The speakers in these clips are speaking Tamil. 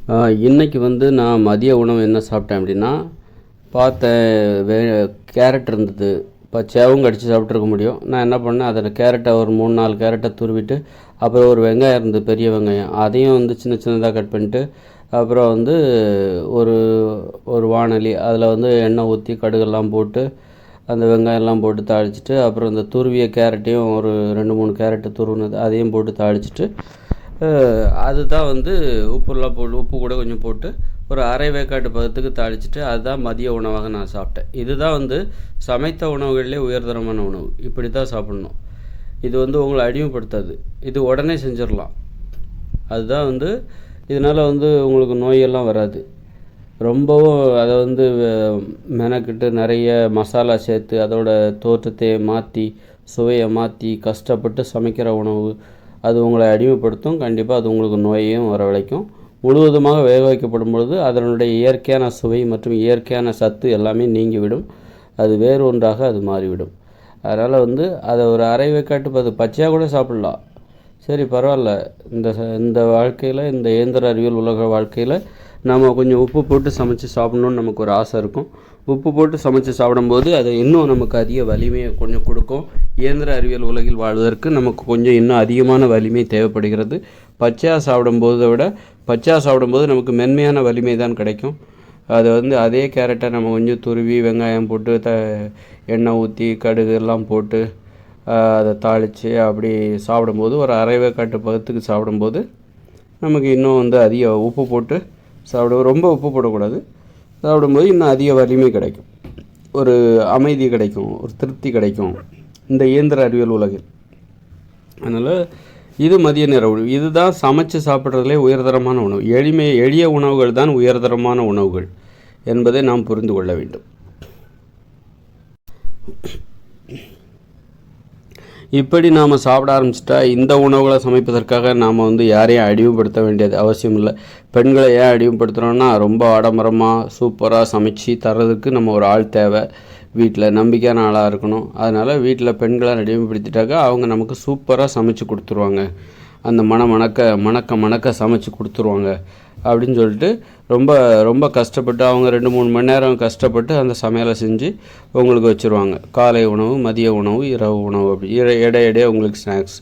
இன்றைக்கி நான் மதிய உணவு என்ன சாப்பிட்டேன் அப்படின்னா, பார்த்தேன் கேரட் இருந்தது. பச்சையாகவும் கடித்து சாப்பிட்ருக்க முடியும். நான் என்ன பண்ணேன், அதில் கேரட்டை ஒரு 3-4 கேரட்டை துருவிட்டு, அப்புறம் ஒரு வெங்காயம் இருந்தது, பெரிய வெங்காயம். அதையும் சின்ன சின்னதாக கட் பண்ணிட்டு, அப்புறம் ஒரு ஒரு வாணலி அதில் எண்ணெய் ஊற்றி கடுகெல்லாம் போட்டு, அந்த வெங்காயம்லாம் போட்டு தாளிச்சிட்டு, அப்புறம் இந்த துருவிய கேரட்டையும் ஒரு 2-3 கேரட்டு துருவினது அதையும் போட்டு தாளிச்சிட்டு, அதுதான் உப்பு கூட கொஞ்சம் போட்டு ஒரு அரை வேக்காட்டு பதத்துக்கு தாளிச்சிட்டு, அதுதான் மதிய உணவாக நான் சாப்பிட்டேன். இதுதான் சமைத்த உணவுகளிலே உயர்தரமான உணவு. இப்படி தான் சாப்பிட்ணும். இது உங்களை அடிமைப்படுத்தாது. இது உடனே செஞ்சிடலாம். அதுதான் இதனால் உங்களுக்கு நோயெல்லாம் வராது. ரொம்பவும் அதை மெனக்கிட்டு நிறைய மசாலா சேர்த்து அதோட தோற்றத்தை மாற்றி சுவையை மாற்றி கஷ்டப்பட்டு சமைக்கிற உணவு அது உங்களை அடிமைப்படுத்தும். கண்டிப்பாக அது உங்களுக்கு நோயையும் வரவழைக்கும். முழுவதுமாக வேக வைக்கப்படும் பொழுது அதனுடைய இயற்கையான சுவை மற்றும் இயற்கையான சத்து எல்லாமே நீங்கிவிடும். அது வேறு ஒன்றாக அது மாறிவிடும். அதனால் அதை ஒரு அரை வேக்காட்டு பச்சையாக கூட சாப்பிட்லாம். சரி, பரவாயில்ல. இந்த வாழ்க்கையில், இந்த இயந்திர அறிவியல் உலக வாழ்க்கையில் நம்ம கொஞ்சம் உப்பு போட்டு சமைச்சு சாப்பிட்ணுன்னு நமக்கு ஒரு ஆசை இருக்கும். உப்பு போட்டு சமைச்சு சாப்பிடும்போது அது இன்னும் நமக்கு அதிக வலிமையை கொஞ்சம் கொடுக்கும். இயந்திர அறிவியல் உலகில் வாழ்வதற்கு நமக்கு கொஞ்சம் இன்னும் அதிகமான வலிமை தேவைப்படுகிறது. பச்சையாக சாப்பிடும்போது நமக்கு மென்மையான வலிமை தான் கிடைக்கும். அது அதே கேரட்டை நம்ம கொஞ்சம் துருவி வெங்காயம் போட்டு எண்ணெய் ஊற்றி கடுகு எல்லாம் போட்டு அதை தாளித்து அப்படி சாப்பிடும்போது ஒரு அரை வேக்காட்டு பதத்துக்கு சாப்பிடும்போது நமக்கு இன்னும் அதிக உப்பு போட்டு ரொம்ப உப்பு போடக்கூடாது. சாப்பிடும்போது இன்னும் அதிக வலிமை கிடைக்கும், ஒரு அமைதி கிடைக்கும், ஒரு திருப்தி கிடைக்கும் இந்த இயந்திர அறிவியல் உலகில். அதனால் இது மதிய நேர உணவு. இதுதான் சமைச்சு சாப்பிட்றதுலே உயர்தரமான உணவு. எளிய உணவுகள் தான் உயர்தரமான உணவுகள் என்பதை நாம் புரிந்து கொள்ள வேண்டும். இப்படி நாம் சாப்பிட ஆரம்பிச்சிட்டா இந்த உணவுகளை சமைப்பதற்காக நாம் யாரையும் அடிமைப்படுத்த வேண்டியது அவசியம் இல்லை. பெண்களை ஏன் அடிமைப்படுத்துகிறோன்னா, ரொம்ப ஆடம்பரமாக சூப்பராக சமைச்சு தர்றதுக்கு நம்ம ஒரு ஆள் தேவை. வீட்டில் நம்பிக்கையான ஆளாக இருக்கணும். அதனால் வீட்டில் பெண்களை அடிமைப்படுத்திட்டாக்கா அவங்க நமக்கு சூப்பராக சமைச்சு கொடுத்துருவாங்க. அந்த மணக்க சமைச்சு கொடுத்துருவாங்க அப்படின்னு சொல்லிட்டு ரொம்ப ரொம்ப கஷ்டப்பட்டு அவங்க 2-3 மணி நேரம் கஷ்டப்பட்டு அந்த சமையலை செஞ்சு உங்களுக்கு வச்சுருவாங்க. காலை உணவு, மதிய உணவு, இரவு உணவு, அப்படி இடையிடையே உங்களுக்கு ஸ்நாக்ஸ்.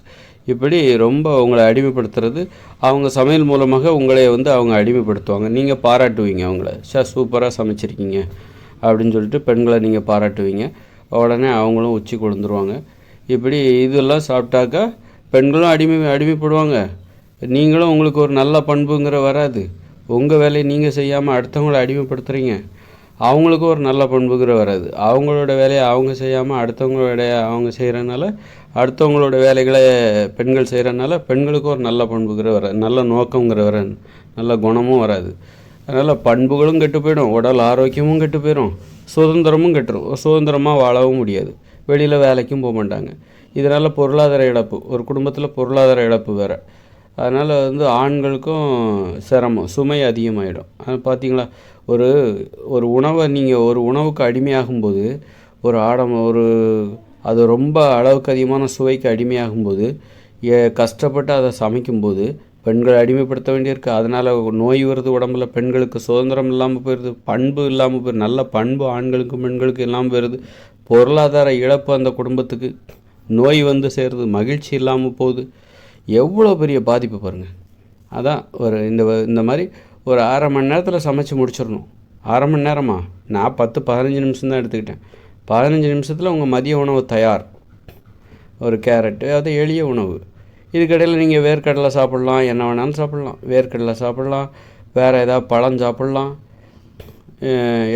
இப்படி ரொம்ப உங்களை அடிமைப்படுத்துறது. அவங்க சமையல் மூலமாக உங்களை அவங்க அடிமைப்படுத்துவாங்க. நீங்கள் பாராட்டுவீங்க அவங்கள. சூப்பராக சமைச்சிருக்கீங்க அப்படின்னு சொல்லிட்டு பெண்களை நீங்கள் பாராட்டுவீங்க. உடனே அவங்களும் உச்சி கொழுந்துருவாங்க. இப்படி இதெல்லாம் சாப்பிட்டாக்கா பெண்களும் அடிமைப்படுவாங்க. நீங்களும் உங்களுக்கு ஒரு நல்ல பண்புங்கிற வராது. உங்கள் வேலையை நீங்கள் செய்யாமல் அடுத்தவங்களை அடிமைப்படுத்துகிறீங்க. அவங்களுக்கும் ஒரு நல்ல பண்புங்கிற வராது. அவங்களோட வேலையை அவங்க செய்யாமல் அடுத்தவங்களோட வேலையை அவங்க செய்கிறனால, அடுத்தவங்களோட வேலைகளை பெண்கள் செய்கிறனால பெண்களுக்கும் ஒரு நல்ல பண்புங்கிற வராது, நல்ல நோக்கங்கிற வராது, நல்ல குணமும் வராது. அதனால் பண்புகளும் கெட்டு போயிடும், உடல் ஆரோக்கியமும் கெட்டு போயிடும், சுதந்திரமும் கெட்டுரும். சுதந்திரமாக வாழவும் முடியாது, வெளியில் வேலைக்கும் போக மாட்டாங்க. இதனால் பொருளாதார இழப்பு, ஒரு குடும்பத்தில் பொருளாதார இழப்பு வேறு. அதனால் ஆண்களுக்கும் சிரமம், சுமை அதிகமாகிடும். அது பார்த்திங்களா, ஒரு உணவை நீங்கள் ஒரு உணவுக்கு அடிமையாகும்போது, அது ரொம்ப அளவுக்கு அதிகமான சுவைக்கு அடிமையாகும்போது, கஷ்டப்பட்டு அதை சமைக்கும்போது பெண்களை அடிமைப்படுத்த வேண்டியிருக்கு. அதனால் நோய் வருது உடம்புல. பெண்களுக்கு சுதந்திரம் இல்லாமல் போயிடுது, பண்பு இல்லாமல் போயிடுது, நல்ல பண்பு ஆண்களுக்கும் பெண்களுக்கும் இல்லாமல் போயிடுது. பொருளாதார இழப்பு அந்த குடும்பத்துக்கு, நோய் சேருது, மகிழ்ச்சி இல்லாமல் போகுது. எவ்வளோ பெரிய பாதிப்பு பாருங்கள். அதான் இந்த மாதிரி ஒரு அரை மணி நேரத்தில் சமைச்சு முடிச்சிடணும். அரை மணி நேரமா? நான் 10-15 நிமிஷம் தான் எடுத்துக்கிட்டேன். 15 நிமிஷத்தில் உங்கள் மதிய உணவு தயார். ஒரு கேரட்டு, அது எளிய உணவு. இதுக்கடையில் நீங்கள் வேர்க்கடலை சாப்பிட்லாம், என்ன வேணாலும் சாப்பிட்லாம். வேர்க்கடலை சாப்பிட்லாம், வேறு ஏதாவது பழம் சாப்பிட்லாம்.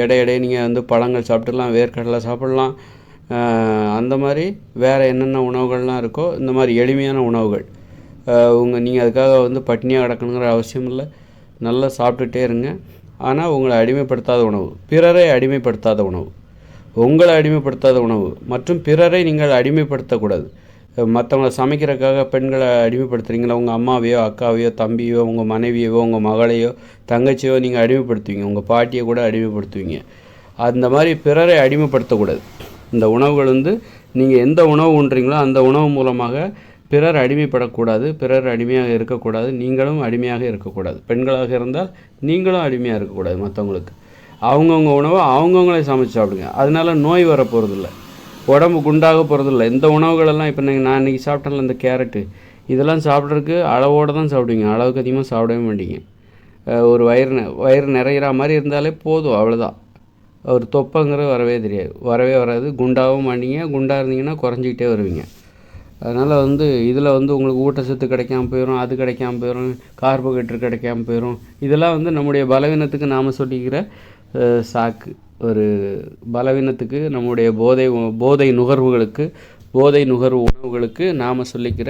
இடையிடையே நீங்கள் பழங்கள் சாப்பிட்டுலாம், வேர்க்கடலை சாப்பிட்லாம். அந்த மாதிரி வேறு என்னென்ன உணவுகள்லாம் இருக்கோ இந்த மாதிரி எளிமையான உணவுகள். நீங்கள் அதுக்காக பட்டினியாக கிடக்கணுங்கிற அவசியம் இல்லை. நல்லா சாப்பிட்டுட்டே இருங்க. ஆனால் உங்களை அடிமைப்படுத்தாத உணவு, பிறரை அடிமைப்படுத்தாத உணவு, உங்களை அடிமைப்படுத்தாத உணவு மற்றும் பிறரை நீங்கள் அடிமைப்படுத்தக்கூடாது. மற்றவங்களை சமைக்கிறதுக்காக பெண்களை அடிமைப்படுத்துகிறீங்களா, உங்கள் அம்மாவையோ அக்காவையோ தம்பியோ உங்கள் மனைவியவோ உங்கள் மகளையோ தங்கச்சியோ நீங்கள் அடிமைப்படுத்துவீங்க. உங்கள் பாட்டியை கூட அடிமைப்படுத்துவீங்க. அந்த மாதிரி பிறரை அடிமைப்படுத்தக்கூடாது. இந்த உணவுகள் நீங்கள் எந்த உணவு உண்றீங்களோ அந்த உணவு மூலமாக பிறர் அடிமைப்படக்கூடாது, பிறர் அடிமையாக இருக்கக்கூடாது, நீங்களும் அடிமையாக இருக்கக்கூடாது. பெண்களாக இருந்தால் நீங்களும் அடிமையாக இருக்கக்கூடாது மற்றவங்களுக்கு. அவங்கவுங்க உணவை அவங்கவுங்களே சமைச்சு சாப்பிடுங்க. அதனால நோய் வர போகிறதில்ல, உடம்பு குண்டாக போகிறதில்ல. இந்த உணவுகளெல்லாம் இப்போ நான் இன்றைக்கி சாப்பிட்டேன்ல இந்த கேரட்டு, இதெல்லாம் சாப்பிட்றதுக்கு அளவோடு தான் சாப்பிடுவீங்க, அளவுக்கு அதிகமாக சாப்பிடவே மாட்டீங்க. ஒரு வயிறு நிறையிற மாதிரி இருந்தாலே போதும், அவ்வளோதான். ஒரு தொப்பைங்கிறது வரவே வராது. குண்டாகவும் மாட்டீங்க, குண்டாக இருந்தீங்கன்னா குறைஞ்சிக்கிட்டே வருவீங்க. அதனால் இதில் உங்களுக்கு ஊட்டச்சத்து கிடைக்காம போயிடும், அது கிடைக்காம போயிடும், கார்போஹைட்ரேட் கிடைக்காம போயிடும். இதெல்லாம் நம்முடைய பலவீனத்துக்கு நாம் சொல்லிக்கிற சாக்கு. ஒரு பலவீனத்துக்கு, நம்முடைய போதை நுகர்வு உணவுகளுக்கு நாம் சொல்லிக்கிற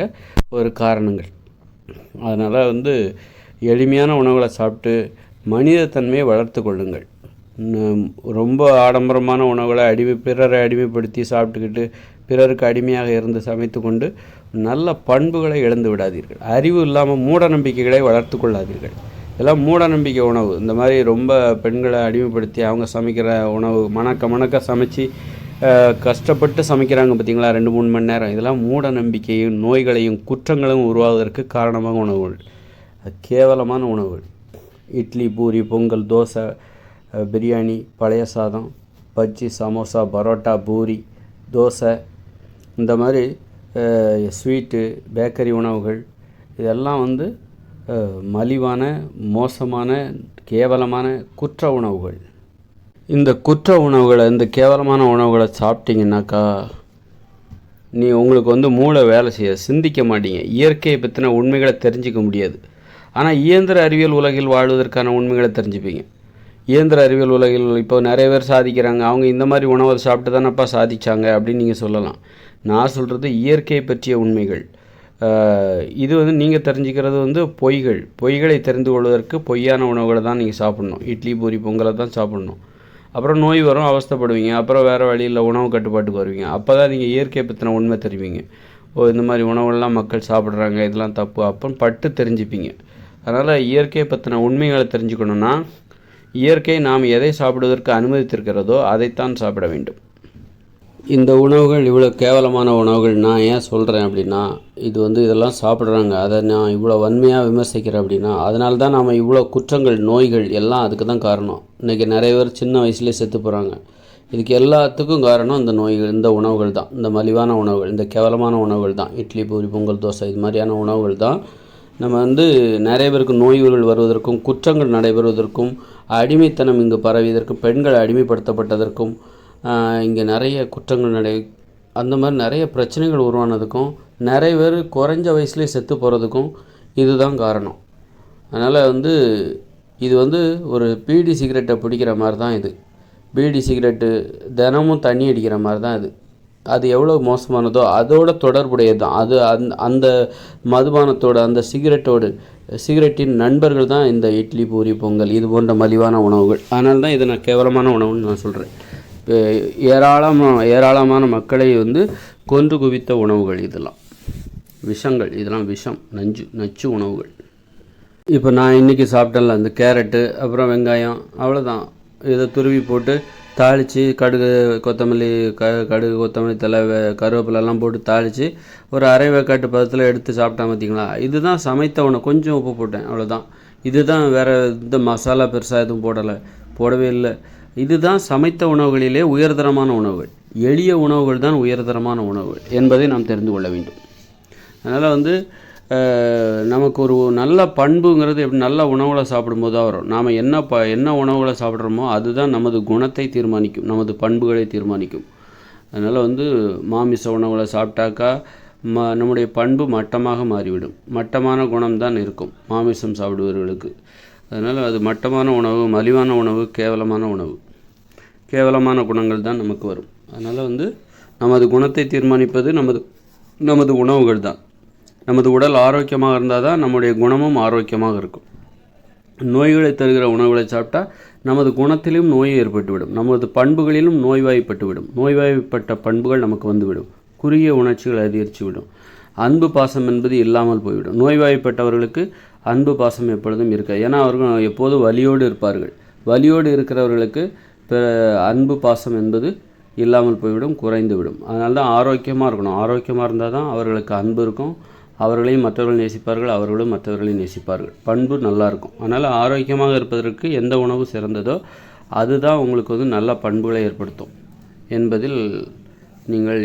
ஒரு காரணங்கள். அதனால் எளிமையான உணவுகளை சாப்பிட்டு மனிதத்தன்மையை வளர்த்து கொள்ளுங்கள். ரொம்ப ஆடம்பரமான உணவுகளை பிறரை அடிமைப்படுத்தி சாப்பிட்டுக்கிட்டு பிறருக்கு அடிமையாக இருந்து சமைத்து கொண்டு நல்ல பண்புகளை இழந்து விடாதீர்கள். அறிவு இல்லாமல் மூட நம்பிக்கைகளை வளர்த்து கொள்ளாதீர்கள். இதெல்லாம் மூட நம்பிக்கை உணவு. இந்த மாதிரி ரொம்ப பெண்களை அடிமைப்படுத்தி அவங்க சமைக்கிற உணவு மணக்க சமைச்சு கஷ்டப்பட்டு சமைக்கிறாங்க பார்த்திங்களா, 2-3 மணி நேரம். இதெல்லாம் மூட நம்பிக்கையும் நோய்களையும் குற்றங்களும் உருவாவதற்கு காரணமாக உணவுகள். கேவலமான உணவுகள். இட்லி, பூரி, பொங்கல், தோசை, பிரியாணி, பழைய சாதம், பஜ்ஜி, சமோசா, பரோட்டா, பூரி, தோசை, இந்த மாதிரி ஸ்வீட்டு, பேக்கரி உணவுகள், இதெல்லாம் மலிவான, மோசமான, கேவலமான குற்ற உணவுகள். இந்த குற்ற உணவுகளை, இந்த கேவலமான உணவுகளை சாப்பிட்டீங்கன்னாக்கா உங்களுக்கு மூளை வேலை செய்ய, சிந்திக்க மாட்டீங்க. இயற்கையை பற்றின உண்மைகளை தெரிஞ்சிக்க முடியாது. ஆனால் இயந்திர அறிவியல் உலகில் வாழ்வதற்கான உண்மைகளை தெரிஞ்சுப்பீங்க. இயந்திர அறிவியல் உலகில் இப்போ நிறைய பேர் சாதிக்கிறாங்க, அவங்க இந்த மாதிரி உணவை சாப்பிட்டு தானப்பா சாதிச்சாங்க அப்படின்னு நீங்கள் சொல்லலாம். நான் சொல்கிறது இயற்கையை பற்றிய உண்மைகள். இது நீங்கள் தெரிஞ்சுக்கிறது பொய்களை தெரிந்து கொள்வதற்கு பொய்யான உணவுகளை தான் நீங்கள் சாப்பிட்ணும். இட்லி, பூரி, பொங்கலை தான் சாப்பிட்ணும். அப்புறம் நோய் வரும், அவஸ்தைப்படுவீங்க. அப்புறம் வேறு வழியில் உணவு கட்டுப்பாட்டுக்கு வருவீங்க. அப்போ தான் நீங்கள் இயற்கையை பற்றின உண்மை தெரிவிங்க. இந்த மாதிரி உணவுகள்லாம் மக்கள் சாப்பிட்றாங்க, இதெல்லாம் தப்பு அப்போ தெரிஞ்சுப்பீங்க. அதனால் இயற்கையை பற்றின உண்மைகளை தெரிஞ்சுக்கணுன்னா, இயற்கை நாம் எதை சாப்பிடுவதற்கு அனுமதித்திருக்கிறதோ அதைத்தான் சாப்பிட வேண்டும். இந்த உணவுகள் இவ்வளோ கேவலமான உணவுகள் நான் ஏன் சொல்கிறேன் அப்படின்னா, இது இதெல்லாம் சாப்பிட்றாங்க, அதை நான் இவ்வளோ வன்மையாக விமர்சிக்கிறேன் அப்படின்னா, அதனால தான் நாம் இவ்வளோ குற்றங்கள், நோய்கள் எல்லாம் அதுக்கு தான் காரணம். இன்றைக்கி நிறைய பேர் சின்ன வயசுலேயே செத்து போகிறாங்க. இதுக்கு எல்லாத்துக்கும் காரணம் இந்த நோய்கள், இந்த உணவுகள் தான். இந்த மலிவான உணவுகள், இந்த கேவலமான உணவுகள் தான். இட்லி, பூரி, பொங்கல், தோசை, இது மாதிரியான உணவுகள் தான் நம்ம நிறைய பேருக்கு நோய்கள் வருவதற்கும், குற்றங்கள் நடைபெறுவதற்கும், அடிமைத்தனம் இங்கு பரவியதற்கும், பெண்கள் அடிமைப்படுத்தப்பட்டதற்கும், இங்கே நிறைய குற்றங்கள் அந்த மாதிரி நிறைய பிரச்சனைகள் உருவானதுக்கும், நிறைய பேர் குறைஞ்ச வயசுலேயே செத்து போகிறதுக்கும் இதுதான் காரணம். அதனால் இது ஒரு பீடி சிகரெட்டை பிடிக்கிற மாதிரி தான் இது. பீடி சிகரெட்டு தினமும் தண்ணி அடிக்கிற மாதிரி தான் இது. அது எவ்வளோ மோசமானதோ அதோட தொடர்புடையது தான் அது. அந்த மதுபானத்தோட, அந்த சிகரெட்டின் நண்பர்கள் தான் இந்த இட்லி, பூரி, பொங்கல், இது போன்ற மலிவான உணவுகள். அதனால தான் இதை நான் கேவலமான உணவுன்னு நான் சொல்கிறேன். ஏராளமான மக்களை கொன்று குவித்த உணவுகள் இதெல்லாம். விஷங்கள், இதெல்லாம் விஷம், நச்சு உணவுகள். இப்போ நான் இன்றைக்கி சாப்பிட்டேன்ல அந்த கேரட்டு, அப்புறம் வெங்காயம், அவ்வளோதான். இதை துருவி போட்டு தாளித்து கடுகு, கொத்தமல்லி தலை, கருவேப்பிலெல்லாம் போட்டு தாளித்து ஒரு அரை வேக்காட்டு பதத்தில் எடுத்து சாப்பிட்டேன் பார்த்திங்களா. இதுதான் சமைத்த உணவு. கொஞ்சம் உப்பு போட்டேன், அவ்வளோதான். இதுதான், வேறு இந்த மசாலா பெருசாக எதுவும் போடவே இல்லை. இதுதான் சமைத்த உணவுகளிலே உயர்தரமான உணவுகள். எளிய உணவுகள் தான் உயர்தரமான உணவுகள் என்பதை நாம் தெரிந்து கொள்ள வேண்டும். அதனால் நமக்கு ஒரு நல்ல பண்புங்கிறது எப்படி நல்ல உணவுகளை சாப்பிடும்போது தான் வரும். நாம் என்ன உணவுகளை சாப்பிட்றோமோ அதுதான் நமது குணத்தை தீர்மானிக்கும், நமது பண்புகளை தீர்மானிக்கும். அதனால் மாமிச உணவுகளை சாப்பிட்டாக்கா நம்முடைய பண்பு மட்டமாக மாறிவிடும். மட்டமான குணம்தான் இருக்கும் மாமிசம் சாப்பிடுபவர்களுக்கு. அதனால் அது மட்டமான உணவு, மலிவான உணவு, கேவலமான உணவு, கேவலமான குணங்கள் தான் நமக்கு வரும். அதனால் நமது குணத்தை தீர்மானிப்பது நமது உணவுகள் தான். நமது உடல் ஆரோக்கியமாக இருந்தால் தான் நம்முடைய குணமும் ஆரோக்கியமாக இருக்கும். நோய்களை தருகிற உணவுகளை சாப்பிட்டா நமது குணத்திலும் நோய் ஏற்பட்டுவிடும், நமது பண்புகளிலும் நோய்வாய்ப்பட்டுவிடும். நோய்வாய்ப்பட்ட பண்புகள் நமக்கு வந்துவிடும். குறுகிய உணர்ச்சிகள் அதிகரித்து விடும். அன்பு பாசம் என்பது இல்லாமல் போய்விடும். நோய்வாய்ப்பட்டவர்களுக்கு அன்பு பாசம் எப்பொழுதும் இருக்காது. ஏன்னா அவர்கள் எப்போதும் வலியோடு இருப்பார்கள். வலியோடு இருக்கிறவர்களுக்கு அன்பு பாசம் என்பது இல்லாமல் போய்விடும், குறைந்து விடும். அதனால தான் ஆரோக்கியமாக இருக்கணும். ஆரோக்கியமாக இருந்தால் தான் அவர்களுக்கு அன்பு இருக்கும், அவர்களையும் மற்றவர்கள் நேசிப்பார்கள், அவர்களும் மற்றவர்களையும் நேசிப்பார்கள். பண்பு நல்லாயிருக்கும். அதனால் ஆரோக்கியமாக இருப்பதற்கு எந்த உணவு சிறந்ததோ அதுதான் உங்களுக்கு நல்ல பண்புகளை ஏற்படுத்தும் என்பதில் நீங்கள்